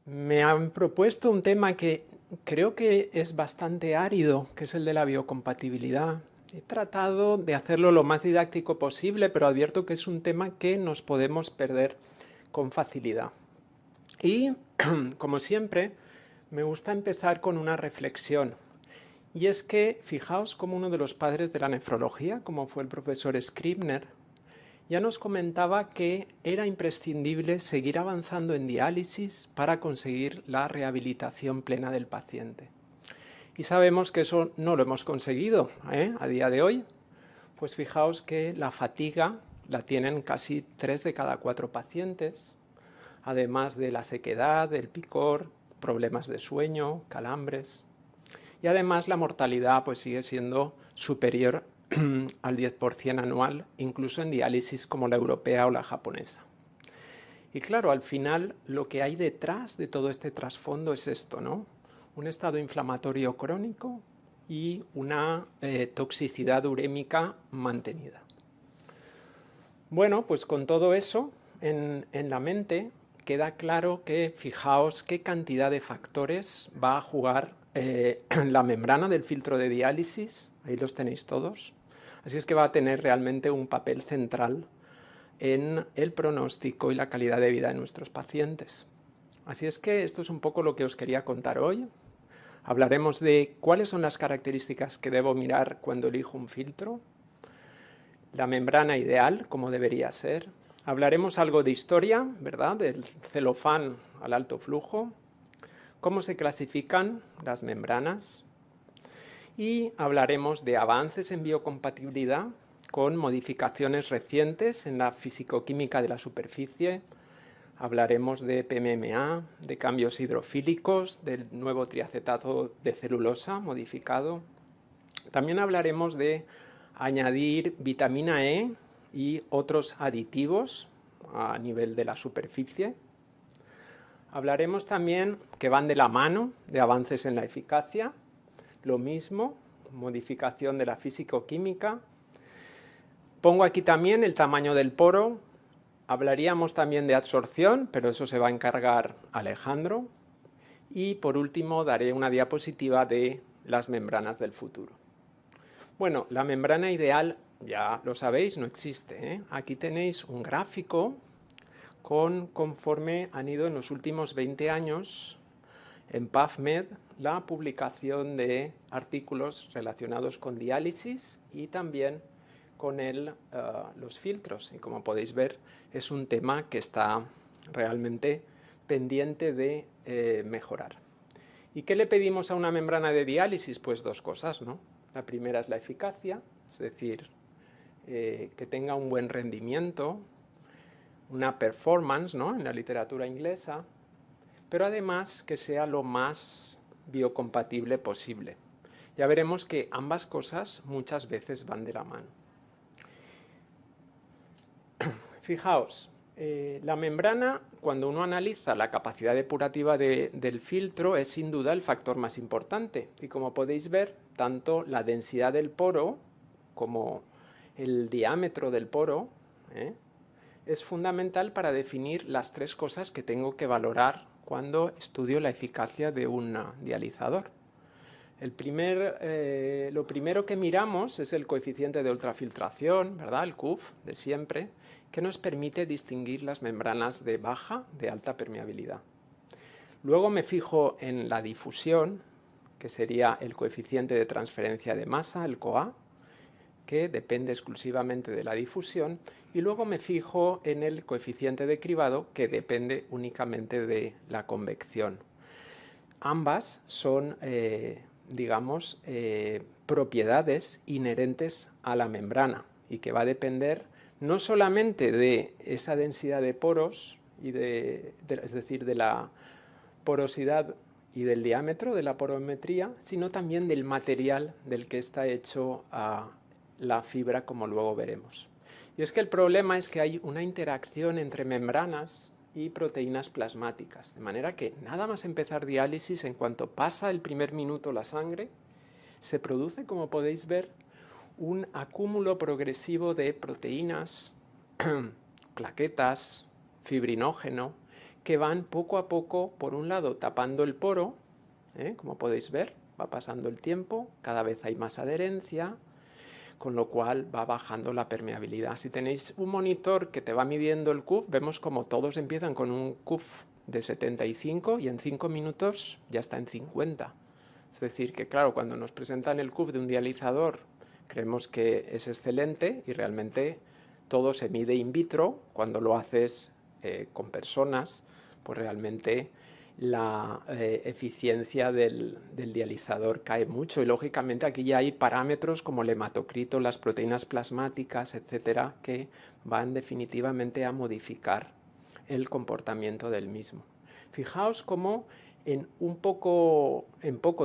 Me han propuesto un tema que creo que es bastante árido, que es el de la biocompatibilidad. He tratado de hacerlo lo más didáctico posible, pero advierto que es un tema que nos podemos perder con facilidad. Y, como siempre, me gusta empezar con una reflexión. Y es que, fijaos como uno de los padres de la nefrología, como fue el profesor Scribner, ya nos comentaba que era imprescindible seguir avanzando en diálisis para conseguir la rehabilitación plena del paciente. Y sabemos que eso no lo hemos conseguido a día de hoy. Pues fijaos que la fatiga la tienen casi 3 de cada 4 pacientes, además de la sequedad, el picor, problemas de sueño, calambres. Y además la mortalidad pues sigue siendo superior al 10% anual, incluso en diálisis como la europea o la japonesa. Y claro, al final lo que hay detrás de todo este trasfondo es esto, ¿no? Un estado inflamatorio crónico y una toxicidad urémica mantenida. Bueno, pues con todo eso en la mente queda claro que fijaos qué cantidad de factores va a jugar la membrana del filtro de diálisis, ahí los tenéis todos, así es que va a tener realmente un papel central en el pronóstico y la calidad de vida de nuestros pacientes. Así es que esto es un poco lo que os quería contar hoy. Hablaremos de cuáles son las características que debo mirar cuando elijo un filtro, la membrana ideal, como debería ser. Hablaremos algo de historia, ¿verdad? Del celofán al alto flujo, cómo se clasifican las membranas y hablaremos de avances en biocompatibilidad con modificaciones recientes en la fisicoquímica de la superficie. Hablaremos de PMMA, de cambios hidrofílicos, del nuevo triacetato de celulosa modificado. También hablaremos de añadir vitamina E y otros aditivos a nivel de la superficie. Hablaremos también que van de la mano de avances en la eficacia, lo mismo, modificación de la físico-química. Pongo aquí también el tamaño del poro. Hablaríamos también de absorción, pero eso se va a encargar Alejandro. Y por último daré una diapositiva de las membranas del futuro. Bueno, la membrana ideal, ya lo sabéis, no existe, ¿eh? Aquí tenéis un gráfico conforme han ido en los últimos 20 años en PubMed la publicación de artículos relacionados con diálisis y también con los filtros. Y como podéis ver, es un tema que está realmente pendiente de mejorar. ¿Y qué le pedimos a una membrana de diálisis? Pues dos cosas, ¿no? La primera es la eficacia, es decir, que tenga un buen rendimiento, una performance, ¿no?, en la literatura inglesa, pero además que sea lo más biocompatible posible. Ya veremos que ambas cosas muchas veces van de la mano. Fijaos, la membrana, cuando uno analiza la capacidad depurativa del filtro, es sin duda el factor más importante. Y como podéis ver, tanto la densidad del poro como el diámetro del poro es fundamental para definir las tres cosas que tengo que valorar cuando estudio la eficacia de un dializador. Lo primero que miramos es el coeficiente de ultrafiltración, ¿verdad? El CUF de siempre, que nos permite distinguir las membranas de baja, de alta permeabilidad. Luego me fijo en la difusión, que sería el coeficiente de transferencia de masa, el COA, que depende exclusivamente de la difusión, y luego me fijo en el coeficiente de cribado, que depende únicamente de la convección. Ambas son digamos, propiedades inherentes a la membrana y que va a depender no solamente de esa densidad de poros, es decir, de la porosidad y del diámetro de la porometría, sino también del material del que está hecho la fibra, como luego veremos. Y es que el problema es que hay una interacción entre membranas y proteínas plasmáticas, de manera que nada más empezar diálisis, en cuanto pasa el primer minuto la sangre, se produce, como podéis ver, un acúmulo progresivo de proteínas, plaquetas, fibrinógeno, que van poco a poco, por un lado, tapando el poro, como podéis ver, va pasando el tiempo, cada vez hay más adherencia, con lo cual va bajando la permeabilidad. Si tenéis un monitor que te va midiendo el CUF, vemos como todos empiezan con un CUF de 75 y en 5 minutos ya está en 50. Es decir, que claro, cuando nos presentan el CUF de un dializador, creemos que es excelente y realmente todo se mide in vitro. Cuando lo haces con personas, pues realmente la eficiencia del dializador cae mucho y lógicamente aquí ya hay parámetros como el hematocrito, las proteínas plasmáticas, etcétera, que van definitivamente a modificar el comportamiento del mismo. Fijaos cómo en poco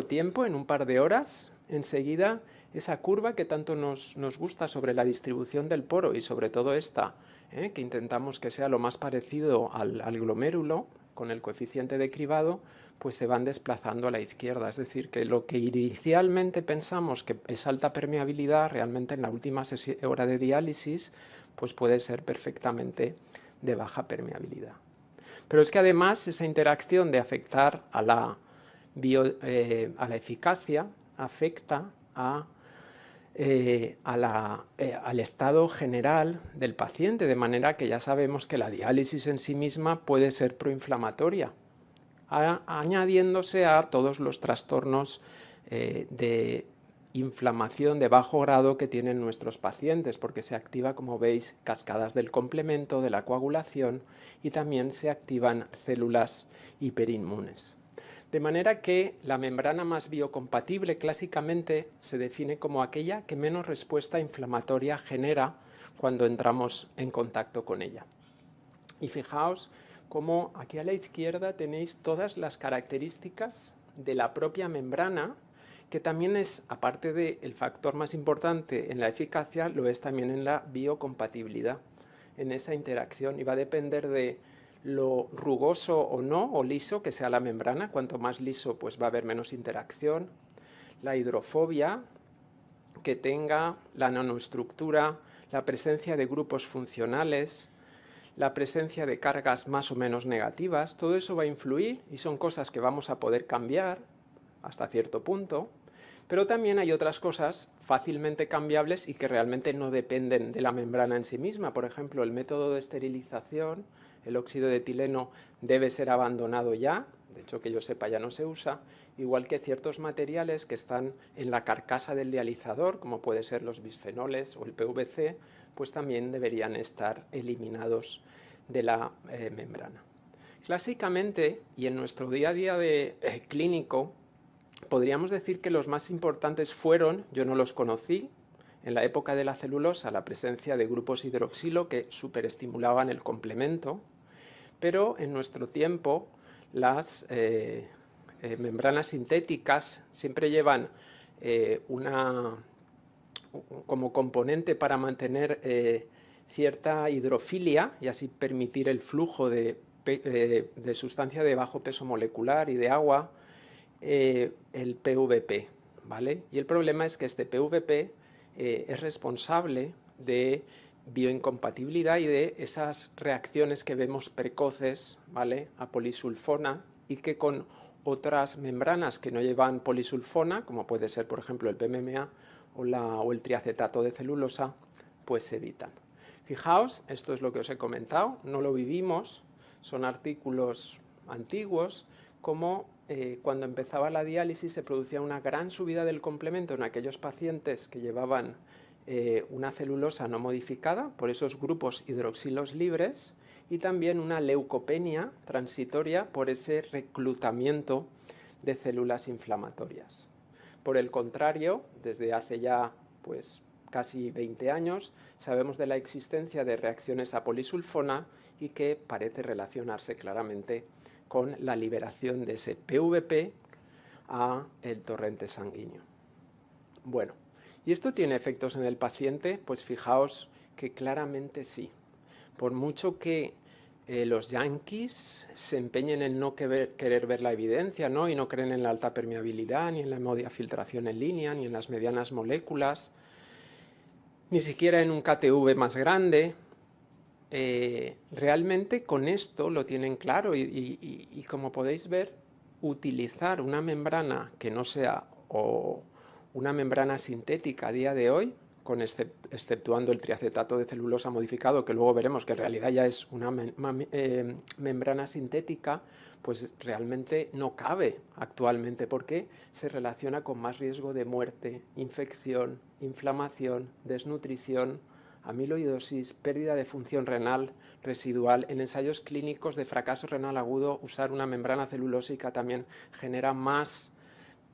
tiempo, en un par de horas, enseguida esa curva que tanto nos gusta sobre la distribución del poro y sobre todo esta, que intentamos que sea lo más parecido al glomérulo, con el coeficiente de cribado, pues se van desplazando a la izquierda. Es decir, que lo que inicialmente pensamos que es alta permeabilidad, realmente en la última hora de diálisis, pues puede ser perfectamente de baja permeabilidad. Pero es que además esa interacción de afectar a la eficacia afecta al estado general del paciente, de manera que ya sabemos que la diálisis en sí misma puede ser proinflamatoria, añadiéndose a todos los trastornos de inflamación de bajo grado que tienen nuestros pacientes, porque se activa, como veis, cascadas del complemento, de la coagulación, y también se activan células hiperinmunes. De manera que la membrana más biocompatible clásicamente se define como aquella que menos respuesta inflamatoria genera cuando entramos en contacto con ella. Y fijaos cómo aquí a la izquierda tenéis todas las características de la propia membrana, que también es, aparte del factor más importante en la eficacia, lo es también en la biocompatibilidad, en esa interacción, y va a depender de lo rugoso o no, o liso que sea la membrana. Cuanto más liso, pues va a haber menos interacción. La hidrofobia que tenga, la nanoestructura, la presencia de grupos funcionales, la presencia de cargas más o menos negativas, todo eso va a influir y son cosas que vamos a poder cambiar hasta cierto punto, pero también hay otras cosas fácilmente cambiables y que realmente no dependen de la membrana en sí misma. Por ejemplo, el método de esterilización, el óxido de etileno debe ser abandonado ya, de hecho que yo sepa ya no se usa, igual que ciertos materiales que están en la carcasa del dializador, como puede ser los bisfenoles o el PVC, pues también deberían estar eliminados de la membrana. Clásicamente, y en nuestro día a día clínico, podríamos decir que los más importantes fueron, yo no los conocí, en la época de la celulosa, la presencia de grupos hidroxilo que superestimulaban el complemento, pero en nuestro tiempo las membranas sintéticas siempre llevan como componente para mantener cierta hidrofilia y así permitir el flujo de sustancia de bajo peso molecular y de agua, el PVP, ¿vale? Y el problema es que este PVP es responsable de bioincompatibilidad y de esas reacciones que vemos precoces, ¿vale?, a polisulfona, y que con otras membranas que no llevan polisulfona, como puede ser por ejemplo el PMMA o el triacetato de celulosa, pues se evitan. Fijaos, esto es lo que os he comentado, no lo vivimos, son artículos antiguos, como cuando empezaba la diálisis se producía una gran subida del complemento en aquellos pacientes que llevaban una celulosa no modificada por esos grupos hidroxilos libres, y también una leucopenia transitoria por ese reclutamiento de células inflamatorias. Por el contrario, desde hace ya pues casi 20 años sabemos de la existencia de reacciones a polisulfona y que parece relacionarse claramente con la liberación de ese PVP a el torrente sanguíneo. Bueno, ¿y esto tiene efectos en el paciente? Pues fijaos que claramente sí. Por mucho que los yanquis se empeñen en no querer ver la evidencia, ¿no?, y no creen en la alta permeabilidad, ni en la hemodiafiltración en línea, ni en las medianas moléculas, ni siquiera en un KTV más grande, realmente con esto lo tienen claro y como podéis ver, utilizar una membrana que no sea o una membrana sintética a día de hoy, exceptuando el triacetato de celulosa modificado, que luego veremos que en realidad ya es una membrana sintética, pues realmente no cabe actualmente porque se relaciona con más riesgo de muerte, infección, inflamación, desnutrición, amiloidosis, pérdida de función renal residual. En ensayos clínicos de fracaso renal agudo, usar una membrana celulósica también genera más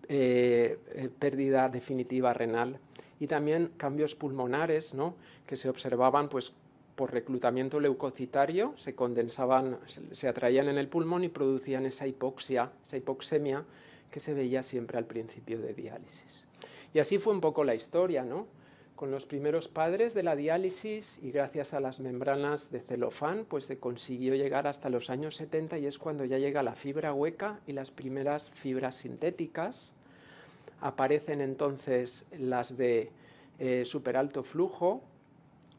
pérdida definitiva renal, y también cambios pulmonares, ¿no?, que se observaban pues, por reclutamiento leucocitario, se condensaban, se atraían en el pulmón y producían esa hipoxia, esa hipoxemia que se veía siempre al principio de diálisis. Y así fue un poco la historia, ¿no?, con los primeros padres de la diálisis, y gracias a las membranas de celofán pues se consiguió llegar hasta los años 70, y es cuando ya llega la fibra hueca y las primeras fibras sintéticas. Aparecen entonces las de super alto flujo,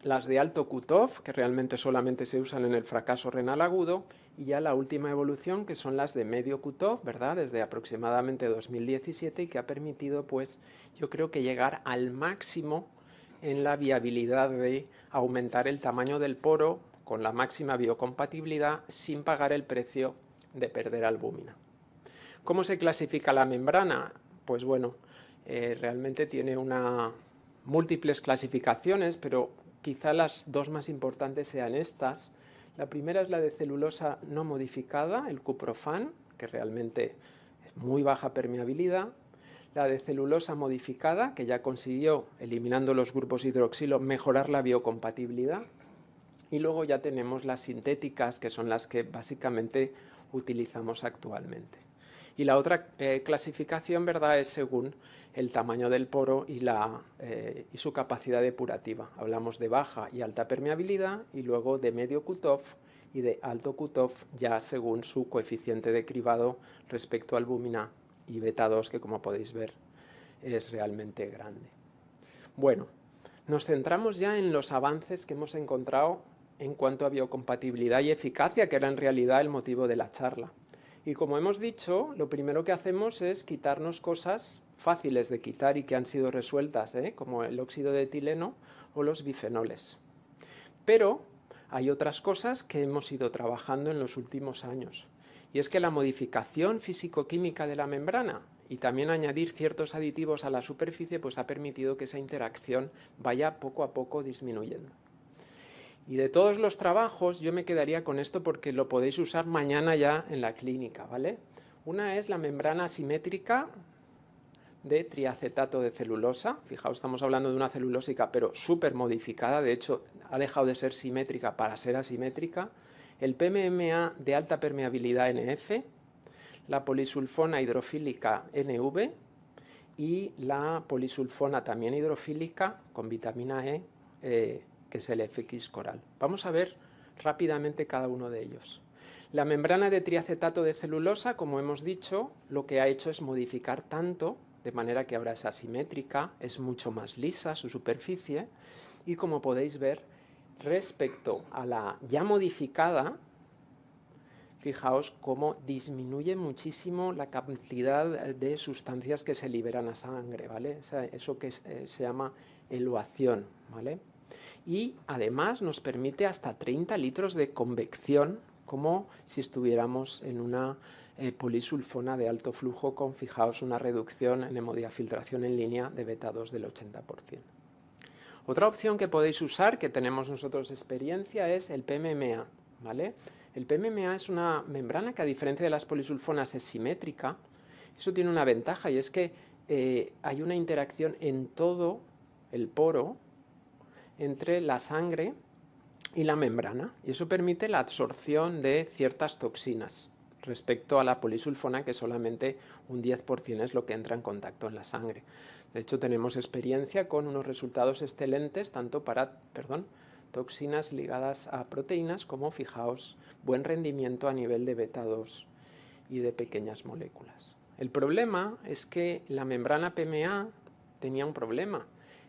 las de alto cutoff, que realmente solamente se usan en el fracaso renal agudo, y ya la última evolución, que son las de medio cutoff, ¿verdad?, desde aproximadamente 2017, y que ha permitido, pues, yo creo que llegar al máximo en la viabilidad de aumentar el tamaño del poro con la máxima biocompatibilidad sin pagar el precio de perder albúmina. ¿Cómo se clasifica la membrana? Pues bueno, realmente tiene múltiples clasificaciones, pero quizá las dos más importantes sean estas. La primera es la de celulosa no modificada, el cuprofán, que realmente es muy baja permeabilidad. La de celulosa modificada, que ya consiguió, eliminando los grupos hidroxilo, mejorar la biocompatibilidad. Y luego ya tenemos las sintéticas, que son las que básicamente utilizamos actualmente. Y la otra clasificación, ¿verdad?, es según el tamaño del poro y su capacidad depurativa. Hablamos de baja y alta permeabilidad, y luego de medio cutoff y de alto cutoff, ya según su coeficiente de cribado respecto a albúmina y beta 2, que como podéis ver es realmente grande. Bueno, nos centramos ya en los avances que hemos encontrado en cuanto a biocompatibilidad y eficacia, que era en realidad el motivo de la charla. Y como hemos dicho, lo primero que hacemos es quitarnos cosas fáciles de quitar y que han sido resueltas, como el óxido de etileno o los bifenoles. Pero hay otras cosas que hemos ido trabajando en los últimos años. Y es que la modificación físico-química de la membrana y también añadir ciertos aditivos a la superficie pues ha permitido que esa interacción vaya poco a poco disminuyendo. Y de todos los trabajos yo me quedaría con esto porque lo podéis usar mañana ya en la clínica, ¿vale? Una es la membrana asimétrica de triacetato de celulosa. Fijaos, estamos hablando de una celulósica pero súper modificada, de hecho ha dejado de ser simétrica para ser asimétrica. El PMMA de alta permeabilidad NF, la polisulfona hidrofílica NV y la polisulfona también hidrofílica con vitamina E, que es el FX coral. Vamos a ver rápidamente cada uno de ellos. La membrana de triacetato de celulosa, como hemos dicho, lo que ha hecho es modificar tanto, de manera que ahora es asimétrica, es mucho más lisa su superficie, y como podéis ver, respecto a la ya modificada, fijaos cómo disminuye muchísimo la cantidad de sustancias que se liberan a sangre, ¿vale? Eso que se llama eluación, ¿vale? Y además nos permite hasta 30 litros de convección, como si estuviéramos en una polisulfona de alto flujo con, fijaos, una reducción en hemodiafiltración en línea de beta 2 del 80%. Otra opción que podéis usar, que tenemos nosotros experiencia, es el PMMA, ¿vale? El PMMA es una membrana que, a diferencia de las polisulfonas, es simétrica. Eso tiene una ventaja, y es que hay una interacción en todo el poro entre la sangre y la membrana, y eso permite la absorción de ciertas toxinas respecto a la polisulfona, que solamente un 10% es lo que entra en contacto en la sangre. De hecho, tenemos experiencia con unos resultados excelentes tanto para toxinas ligadas a proteínas como, fijaos, buen rendimiento a nivel de beta 2 y de pequeñas moléculas. El problema es que la membrana PMA tenía un problema,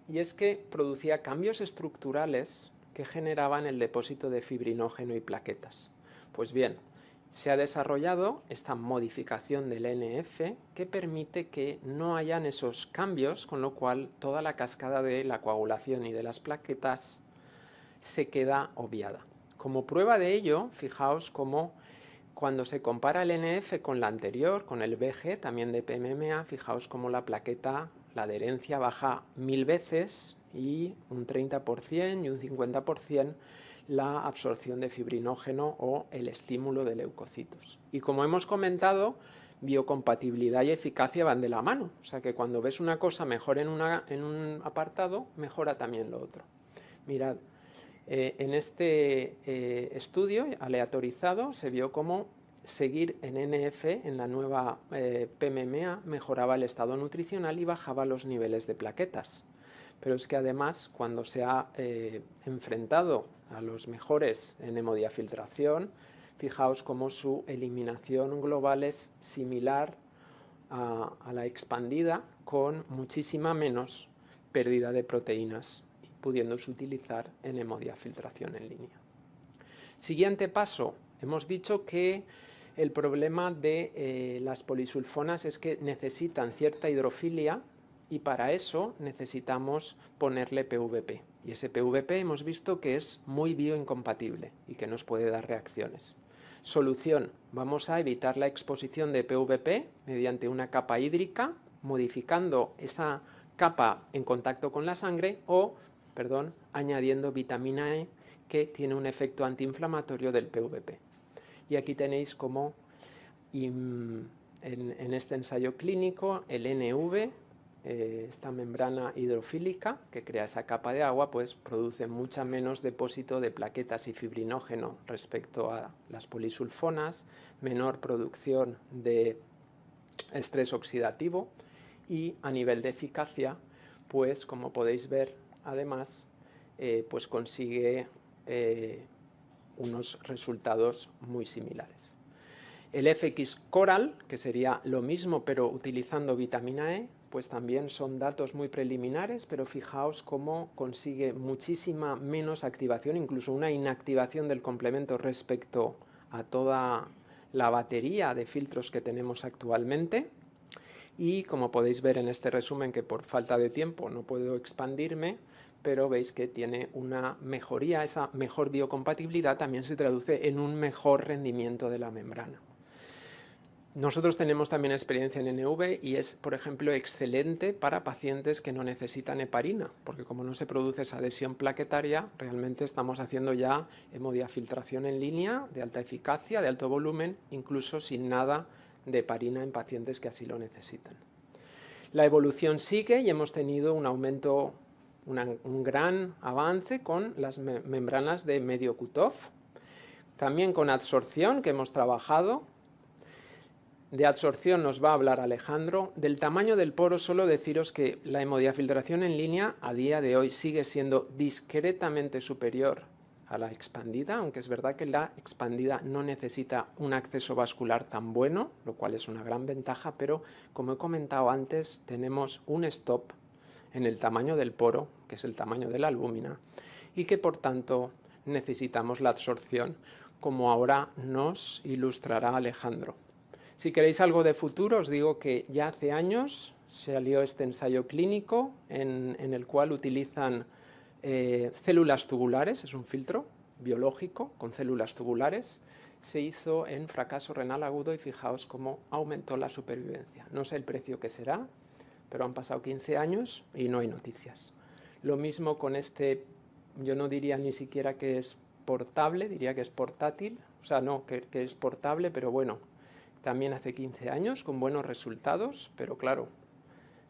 y es que producía cambios estructurales que generaban el depósito de fibrinógeno y plaquetas. Pues bien, se ha desarrollado esta modificación del NF que permite que no hayan esos cambios, con lo cual toda la cascada de la coagulación y de las plaquetas se queda obviada. Como prueba de ello, fijaos cómo cuando se compara el NF con la anterior, con el BG, también de PMMA, fijaos cómo la plaqueta, la adherencia baja 1000 veces y un 30% y un 50% la absorción de fibrinógeno o el estímulo de leucocitos. Y como hemos comentado, biocompatibilidad y eficacia van de la mano. O sea que cuando ves una cosa mejor en un apartado, mejora también lo otro. Mirad, en este estudio aleatorizado se vio cómo seguir en NF, en la nueva PMMA, mejoraba el estado nutricional y bajaba los niveles de plaquetas. Pero es que además, cuando se ha enfrentado a los mejores en hemodiafiltración, fijaos cómo su eliminación global es similar a la expandida, con muchísima menos pérdida de proteínas, pudiéndose utilizar en hemodiafiltración en línea. Siguiente paso, hemos dicho que el problema de las polisulfonas es que necesitan cierta hidrofilia y para eso necesitamos ponerle PVP. Y ese PVP hemos visto que es muy bioincompatible y que nos puede dar reacciones. Solución, vamos a evitar la exposición de PVP mediante una capa hídrica, modificando esa capa en contacto con la sangre o añadiendo vitamina E, que tiene un efecto antiinflamatorio del PVP. Y aquí tenéis como en este ensayo clínico el NV, esta membrana hidrofílica que crea esa capa de agua, pues produce mucha menos depósito de plaquetas y fibrinógeno respecto a las polisulfonas, menor producción de estrés oxidativo y a nivel de eficacia, pues como podéis ver, además, pues consigue unos resultados muy similares. El FX Coral, que sería lo mismo pero utilizando vitamina E, pues también son datos muy preliminares, pero fijaos cómo consigue muchísima menos activación, incluso una inactivación del complemento respecto a toda la batería de filtros que tenemos actualmente. Y como podéis ver en este resumen, que por falta de tiempo no puedo expandirme, pero veis que tiene una mejoría, esa mejor biocompatibilidad también se traduce en un mejor rendimiento de la membrana. Nosotros tenemos también experiencia en NV y es, por ejemplo, excelente para pacientes que no necesitan heparina, porque como no se produce esa adhesión plaquetaria, realmente estamos haciendo ya hemodiafiltración en línea de alta eficacia, de alto volumen, incluso sin nada de heparina en pacientes que así lo necesitan. La evolución sigue y hemos tenido un aumento, un gran avance con las membranas de medio cutoff, también con adsorción que hemos trabajado. De adsorción nos va a hablar Alejandro. Del tamaño del poro, solo deciros que la hemodiafiltración en línea a día de hoy sigue siendo discretamente superior a la expandida, aunque es verdad que la expandida no necesita un acceso vascular tan bueno, lo cual es una gran ventaja, pero como he comentado antes, tenemos un stop en el tamaño del poro, que es el tamaño de la albúmina, y que por tanto necesitamos la adsorción, como ahora nos ilustrará Alejandro. Si queréis algo de futuro, os digo que ya hace años salió este ensayo clínico en el cual utilizan células tubulares, es un filtro biológico con células tubulares, se hizo en fracaso renal agudo y fijaos cómo aumentó la supervivencia. No sé el precio que será, pero han pasado 15 años y no hay noticias. Lo mismo con este, yo no diría ni siquiera que es portable, diría que es portátil, o sea, no, que es portable, pero bueno, también hace 15 años con buenos resultados, pero claro,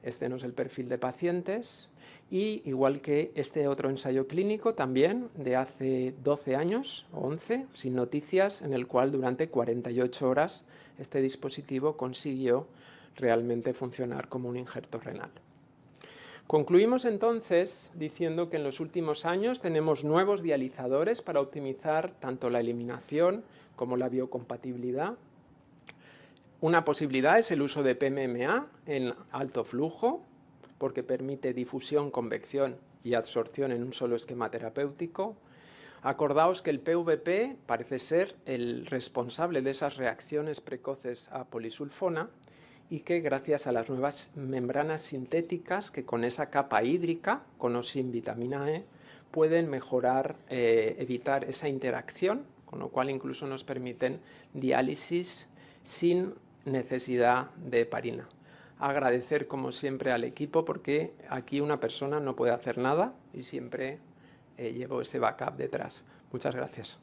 este no es el perfil de pacientes. Y igual que este otro ensayo clínico también de hace 12 años o 11, sin noticias, en el cual durante 48 horas este dispositivo consiguió realmente funcionar como un injerto renal. Concluimos entonces diciendo que en los últimos años tenemos nuevos dializadores para optimizar tanto la eliminación como la biocompatibilidad. Una posibilidad es el uso de PMMA en alto flujo, porque permite difusión, convección y adsorción en un solo esquema terapéutico. Acordaos que el PVP parece ser el responsable de esas reacciones precoces a polisulfona y que gracias a las nuevas membranas sintéticas que con esa capa hídrica, con o sin vitamina E, pueden mejorar, evitar esa interacción, con lo cual incluso nos permiten diálisis sin necesidad de heparina. Agradecer como siempre al equipo porque aquí una persona no puede hacer nada y siempre llevo ese backup detrás. Muchas gracias.